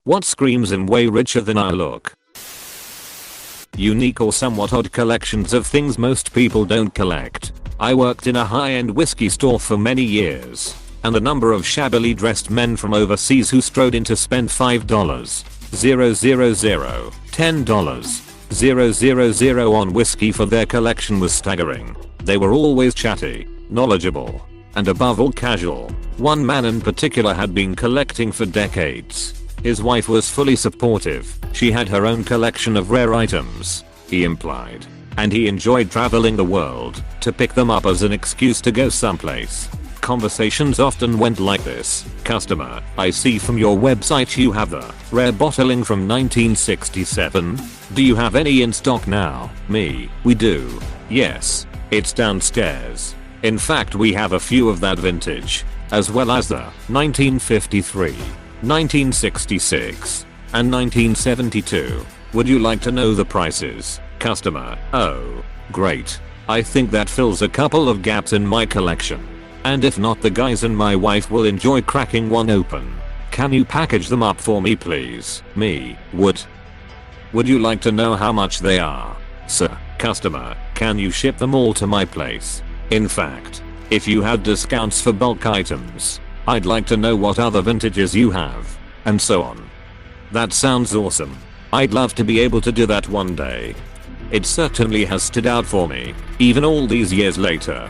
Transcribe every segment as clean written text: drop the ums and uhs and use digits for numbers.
What screams I'm way richer than I look? Unique or somewhat odd collections of things most people don't collect. I worked in a high-end whiskey store for many years, and the number of shabbily dressed men from overseas who strode in to spend $5, $10, $000 on whiskey for their collection was staggering. They were always chatty, knowledgeable, and above all casual. One man in particular had been collecting for decades. His wife was fully supportive. She had her own collection of rare items, he implied, and he enjoyed traveling the world to pick them up as an excuse to go someplace. Conversations often went like this. Customer, I see from your website you have the rare bottling from 1967. Do you have any in stock now? Me, we do. Yes, it's downstairs. In fact, we have a few of that vintage, as well as the 1953, 1966, and 1972. Would you like to know the prices? Customer, oh, great. I think that fills a couple of gaps in my collection. And if not, the guys and my wife will enjoy cracking one open. Can you package them up for me please? Me, would you like to know how much they are? Sir. Customer, can you ship them all to my place? In fact, if you had discounts for bulk items, I'd like to know what other vintages you have, and so on. That sounds awesome. I'd love to be able to do that one day. It certainly has stood out for me, even all these years later.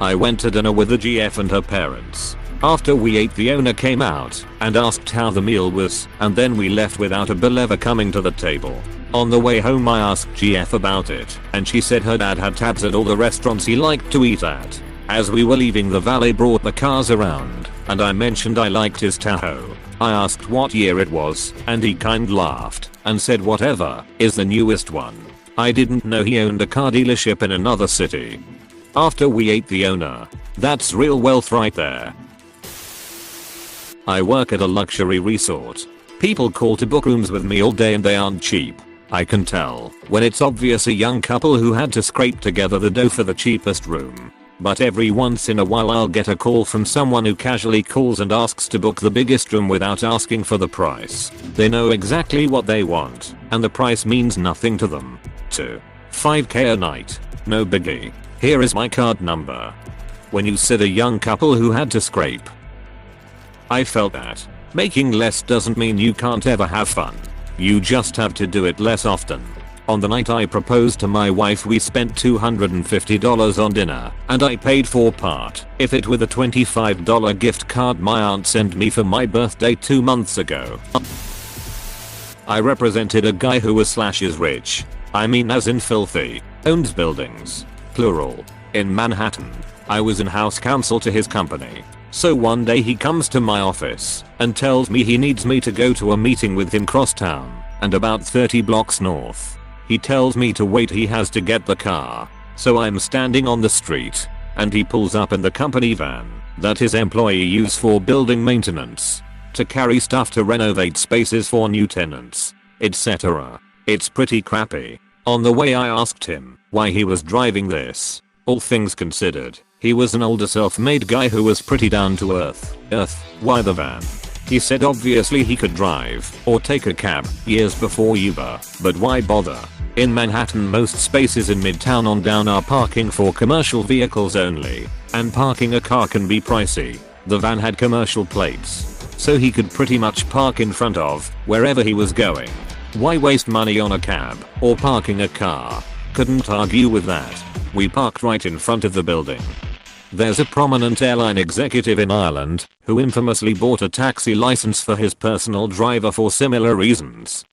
I went to dinner with the GF and her parents. After we ate, the owner came out and asked how the meal was, and then we left without a bill ever coming to the table. On the way home I asked GF about it, and she said her dad had tabs at all the restaurants he liked to eat at. As we were leaving, the valet brought the cars around, and I mentioned I liked his Tahoe. I asked what year it was, and he kind laughed and said whatever is the newest one. I didn't know he owned a car dealership in another city. After we ate, the owner, that's real wealth right there. I work at a luxury resort. People call to book rooms with me all day and they aren't cheap. I can tell when it's obvious a young couple who had to scrape together the dough for the cheapest room. But every once in a while I'll get a call from someone who casually calls and asks to book the biggest room without asking for the price. They know exactly what they want, and the price means nothing to them. $5K a night. No biggie. Here is my card number. When you said a young couple who had to scrape, I felt that making less doesn't mean you can't ever have fun. You just have to do it less often. On the night I proposed to my wife, we spent $250 on dinner, and I paid for part of it with a $25 gift card my aunt sent me for my birthday 2 months ago. I represented a guy who was / rich. I mean as in filthy. Owns buildings, plural, in Manhattan. I was in house counsel to his company. So one day he comes to my office and tells me he needs me to go to a meeting with him crosstown and about 30 blocks north. He tells me to wait, he has to get the car. So I'm standing on the street and he pulls up in the company van that his employee use for building maintenance, to carry stuff to renovate spaces for new tenants, etc. It's pretty crappy. On the way I asked him why he was driving this. All things considered, he was an older self-made guy who was pretty down to earth. Why the van? He said obviously he could drive or take a cab years before Uber, but why bother? In Manhattan, most spaces in Midtown on down are parking for commercial vehicles only, and parking a car can be pricey. The van had commercial plates, so he could pretty much park in front of wherever he was going. Why waste money on a cab or parking a car? Couldn't argue with that. We parked right in front of the building. There's a prominent airline executive in Ireland who infamously bought a taxi license for his personal driver for similar reasons.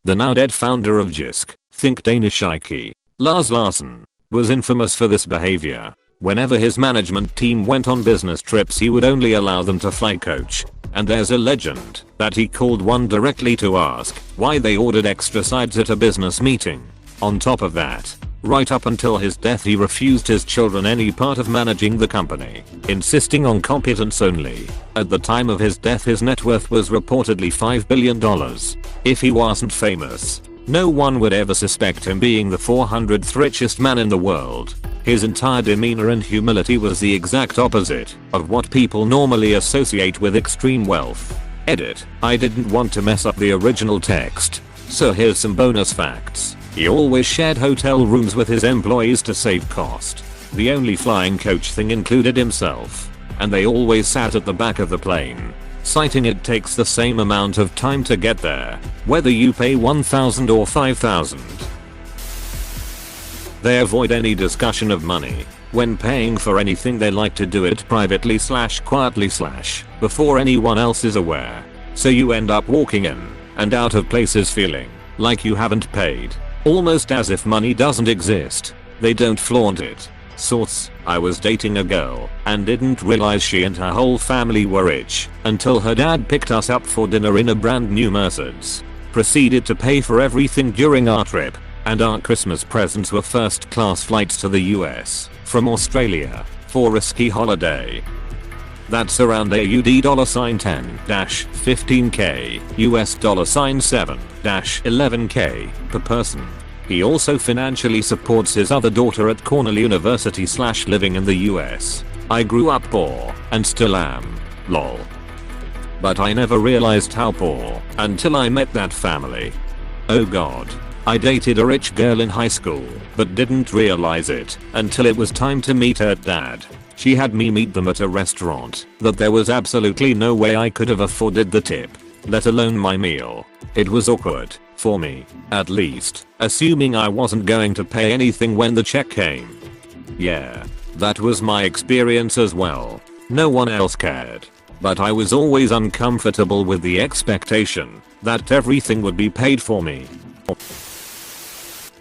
The now dead founder of Jysk, think Danish Ike, Lars Larsen, was infamous for this behavior. Whenever his management team went on business trips, he would only allow them to fly coach. And there's a legend that he called one directly to ask why they ordered extra sides at a business meeting. On top of that, right up until his death, he refused his children any part of managing the company, insisting on competence only. At the time of his death, his net worth was reportedly $5 billion. If he wasn't famous, no one would ever suspect him being the 400th richest man in the world. His entire demeanor and humility was the exact opposite of what people normally associate with extreme wealth. Edit. I didn't want to mess up the original text. So here's some bonus facts. He always shared hotel rooms with his employees to save cost. The only flying coach thing included himself. And they always sat at the back of the plane. Citing it takes the same amount of time to get there, whether you pay $1,000 or $5,000. They avoid any discussion of money. When paying for anything they like to do it privately / quietly / before anyone else is aware. So you end up walking in and out of places feeling like you haven't paid. Almost as if money doesn't exist. They don't flaunt it. Source: I was dating a girl and didn't realize she and her whole family were rich until her dad picked us up for dinner in a brand new Mercedes. Proceeded to pay for everything during our trip, and our Christmas presents were first class flights to the US from Australia for a ski holiday. That's around AUD $10-15k, US $7-11k per person. He also financially supports his other daughter at Cornell University / living in the US. I grew up poor and still am. Lol. But I never realized how poor until I met that family. Oh god. I dated a rich girl in high school but didn't realize it until it was time to meet her dad. She had me meet them at a restaurant that there was absolutely no way I could have afforded the tip, let alone my meal. It was awkward, for me, at least, assuming I wasn't going to pay anything when the check came. Yeah, that was my experience as well. No one else cared. But I was always uncomfortable with the expectation that everything would be paid for me.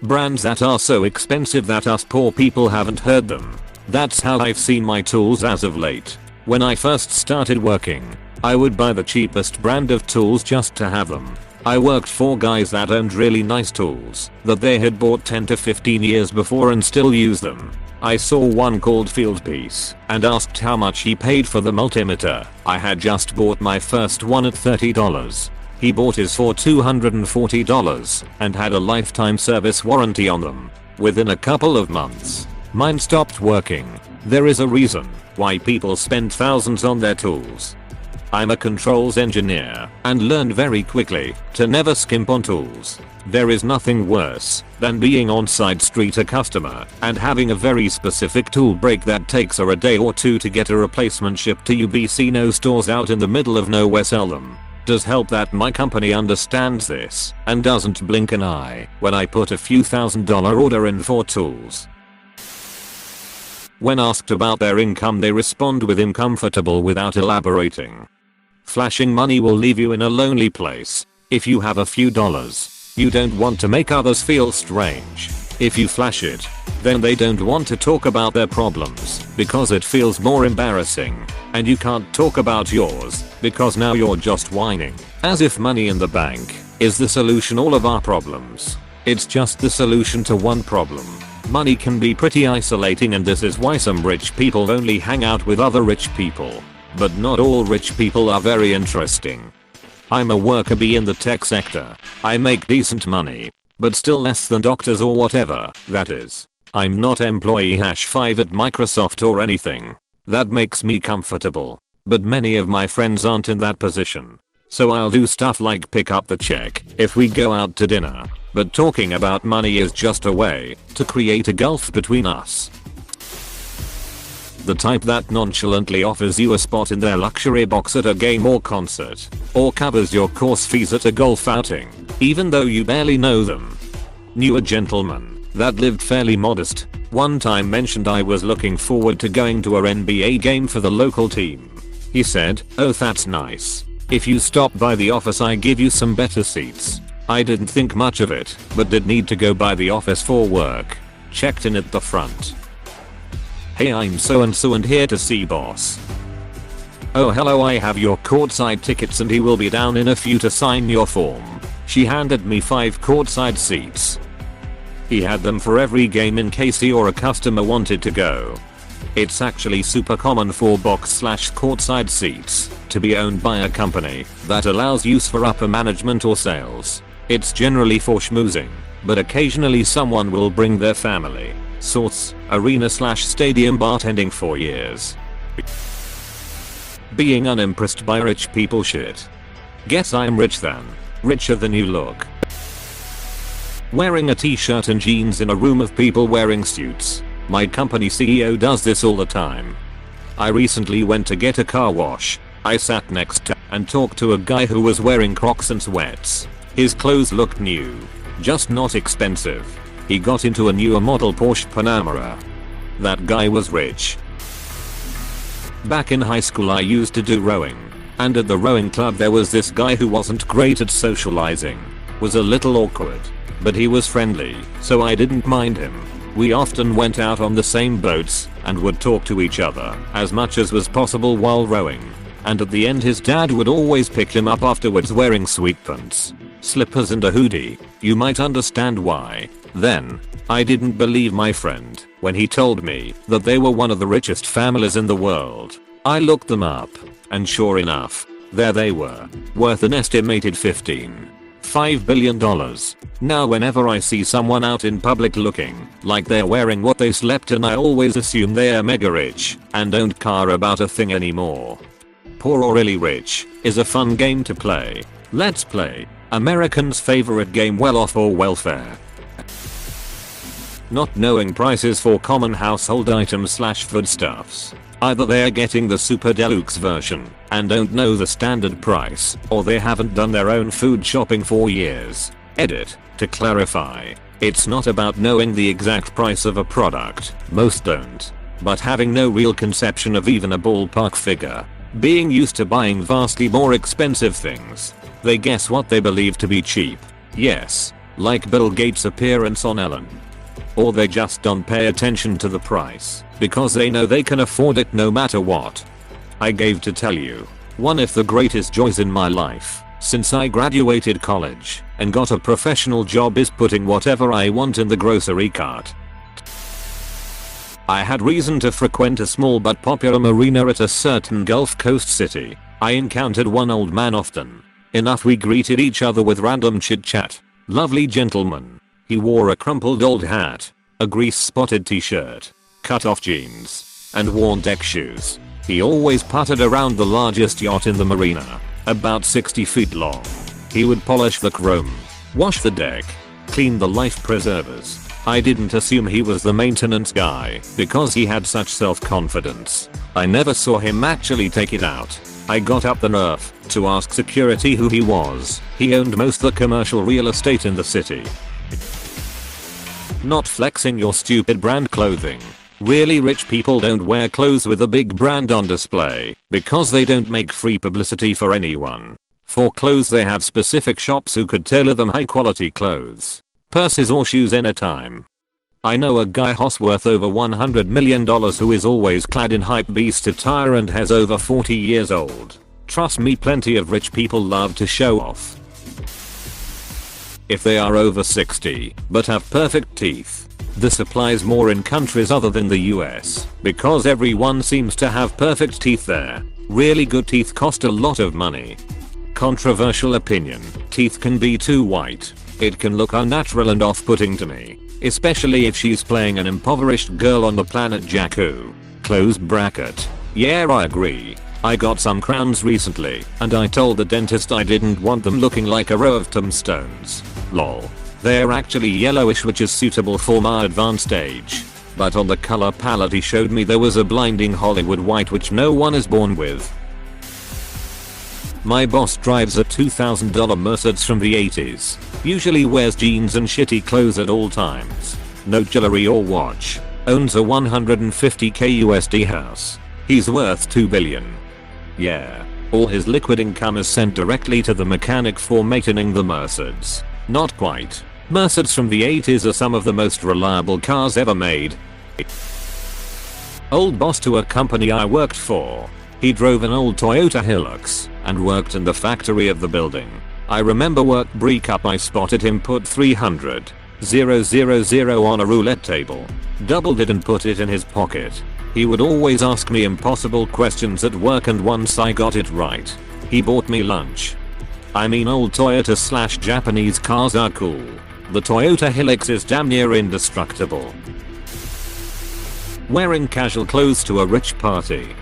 Brands that are so expensive that us poor people haven't heard them. That's how I've seen my tools as of late. When I first started working, I would buy the cheapest brand of tools just to have them. I worked for guys that owned really nice tools that they had bought 10 to 15 years before and still use them. I saw one called Fieldpiece and asked how much he paid for the multimeter. I had just bought my first one at $30. He bought his for $240 and had a lifetime service warranty on them. Within a couple of months, mine stopped working. There is a reason why people spend thousands on their tools. I'm a controls engineer and learned very quickly to never skimp on tools. There is nothing worse than being on side street a customer and having a very specific tool break that takes her a day or two to get a replacement shipped to UBC. No stores out in the middle of nowhere sell them. Does help that my company understands this and doesn't blink an eye when I put a few $1,000 order in for tools. When asked about their income, they respond with uncomfortable without elaborating. Flashing money will leave you in a lonely place. If you have a few dollars, you don't want to make others feel strange. If you flash it, then they don't want to talk about their problems because it feels more embarrassing, and you can't talk about yours because now you're just whining. As if money in the bank is the solution to all of our problems. It's just the solution to one problem. Money can be pretty isolating, and this is why some rich people only hang out with other rich people. But not all rich people are very interesting. I'm a worker bee in the tech sector. I make decent money, but still less than doctors or whatever that is. I'm not employee #5 at Microsoft or anything. That makes me comfortable. But many of my friends aren't in that position. So I'll do stuff like pick up the check if we go out to dinner. But talking about money is just a way to create a gulf between us. The type that nonchalantly offers you a spot in their luxury box at a game or concert, or covers your course fees at a golf outing, even though you barely know them. Knew a gentleman that lived fairly modest. One time mentioned I was looking forward to going to a NBA game for the local team. He said, "Oh, that's nice. If you stop by the office I give you some better seats." I didn't think much of it, but did need to go by the office for work. Checked in at the front. "Hey, I'm so and so and here to see boss." "Oh, hello, I have your courtside tickets and he will be down in a few to sign your form." She handed me 5 courtside seats. He had them for every game in case he or a customer wanted to go. It's actually super common for box/courtside seats to be owned by a company that allows use for upper management or sales. It's generally for schmoozing, but occasionally someone will bring their family. Source: arena/stadium bartending for years. Being unimpressed by rich people shit. Guess I'm rich then. Richer than you look. Wearing a t-shirt and jeans in a room of people wearing suits. My company CEO does this all the time. I recently went to get a car wash. I sat next to and talked to a guy who was wearing Crocs and sweats. His clothes looked new, just not expensive. He got into a newer model Porsche Panamera. That guy was rich. Back in high school I used to do rowing. And at the rowing club there was this guy who wasn't great at socializing. Was a little awkward. But he was friendly, so I didn't mind him. We often went out on the same boats and would talk to each other as much as was possible while rowing. And at the end his dad would always pick him up afterwards wearing sweatpants, slippers and a hoodie. You might understand why. Then, I didn't believe my friend when he told me that they were one of the richest families in the world. I looked them up, and sure enough, there they were, worth an estimated $5 billion. Now whenever I see someone out in public looking like they're wearing what they slept in, I always assume they're mega rich and don't care about a thing anymore. Poor or really rich is a fun game to play. Let's play Americans' favorite game, well off or welfare. Not knowing prices for common household items / foodstuffs. Either they're getting the super deluxe version and don't know the standard price, or they haven't done their own food shopping for years. Edit. To clarify, it's not about knowing the exact price of a product, most don't, but having no real conception of even a ballpark figure. Being used to buying vastly more expensive things. They guess what they believe to be cheap. Yes, like Bill Gates' appearance on Ellen. Or they just don't pay attention to the price because they know they can afford it no matter what. I gave to tell you one of the greatest joys in my life since I graduated college and got a professional job is putting whatever I want in the grocery cart. I had reason to frequent a small but popular marina at a certain Gulf Coast city. I encountered one old man often enough we greeted each other with random chit chat. Lovely gentleman. He wore a crumpled old hat, a grease-spotted t-shirt, cut-off jeans, and worn deck shoes. He always putted around the largest yacht in the marina, about 60 feet long. He would polish the chrome, wash the deck, clean the life preservers. I didn't assume he was the maintenance guy because he had such self-confidence. I never saw him actually take it out. I got up the nerve to ask security who he was. He owned most of the commercial real estate in the city. Not flexing your stupid brand clothing. Really rich people don't wear clothes with a big brand on display because they don't make free publicity for anyone. For clothes they have specific shops who could tailor them high quality clothes, purses or shoes anytime. I know a guy who's worth over $100 million who is always clad in hype beast attire and has over 40 years old. Trust me, plenty of rich people love to show off. If they are over 60 but have perfect teeth. This applies more in countries other than the US because everyone seems to have perfect teeth there. Really good teeth cost a lot of money. Controversial opinion, teeth can be too white. It can look unnatural and off-putting to me, especially if she's playing an impoverished girl on the planet Jakku. Close bracket. Yeah, I agree. I got some crowns recently and I told the dentist I didn't want them looking like a row of tombstones. Lol. They're actually yellowish, which is suitable for my advanced age. But on the color palette he showed me there was a blinding Hollywood white which no one is born with. My boss drives a $2,000 Mercedes from the 80s. Usually wears jeans and shitty clothes at all times. No jewelry or watch. Owns a $150k USD house. He's worth $2 billion. Yeah. All his liquid income is sent directly to the mechanic for maintaining the Mercedes. Not quite. Mercedes from the 80s are some of the most reliable cars ever made. Old boss to a company I worked for. He drove an old Toyota Hilux and worked in the factory of the building. I remember work breakup I spotted him put 300,000 on a roulette table. Doubled it and put it in his pocket. He would always ask me impossible questions at work and once I got it right, he bought me lunch. I mean, old Toyota / Japanese cars are cool. The Toyota Hilux is damn near indestructible. Wearing casual clothes to a rich party.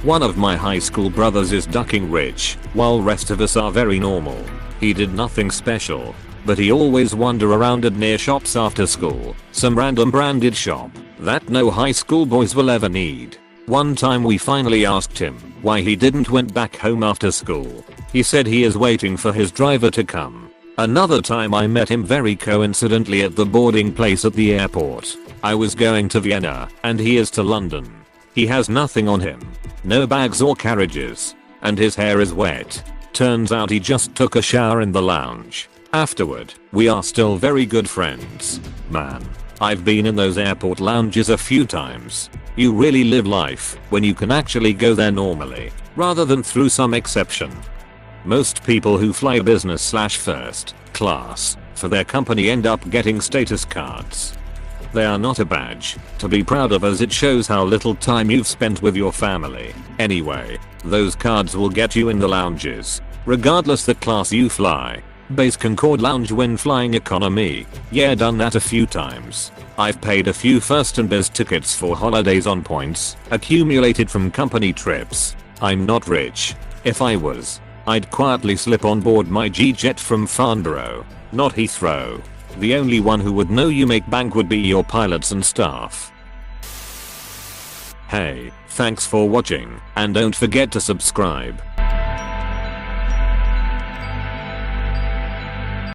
One of my high school brothers is ducking rich, while rest of us are very normal. He did nothing special, but he always wander around at near shops after school, some random branded shop that no high school boys will ever need. One time we finally asked him why he didn't went back home after school. He said he is waiting for his driver to come. Another time I met him very coincidentally at the boarding place at the airport. I was going to Vienna and he is to London. He has nothing on him, no bags or carriages, and his hair is wet. Turns out he just took a shower in the lounge. Afterward, we are still very good friends. Man, I've been in those airport lounges a few times. You really live life when you can actually go there normally, rather than through some exception. Most people who fly business/first class for their company end up getting status cards. They are not a badge to be proud of, as it shows how little time you've spent with your family. Anyway, those cards will get you in the lounges, regardless the class you fly. Base Concorde Lounge when flying economy. Yeah, done that a few times. I've paid a few first and biz tickets for holidays on points accumulated from company trips. I'm not rich. If I was, I'd quietly slip on board my G-Jet from Farnborough, not Heathrow. The only one who would know you make bank would be your pilots and staff. Hey, thanks for watching, and don't forget to subscribe.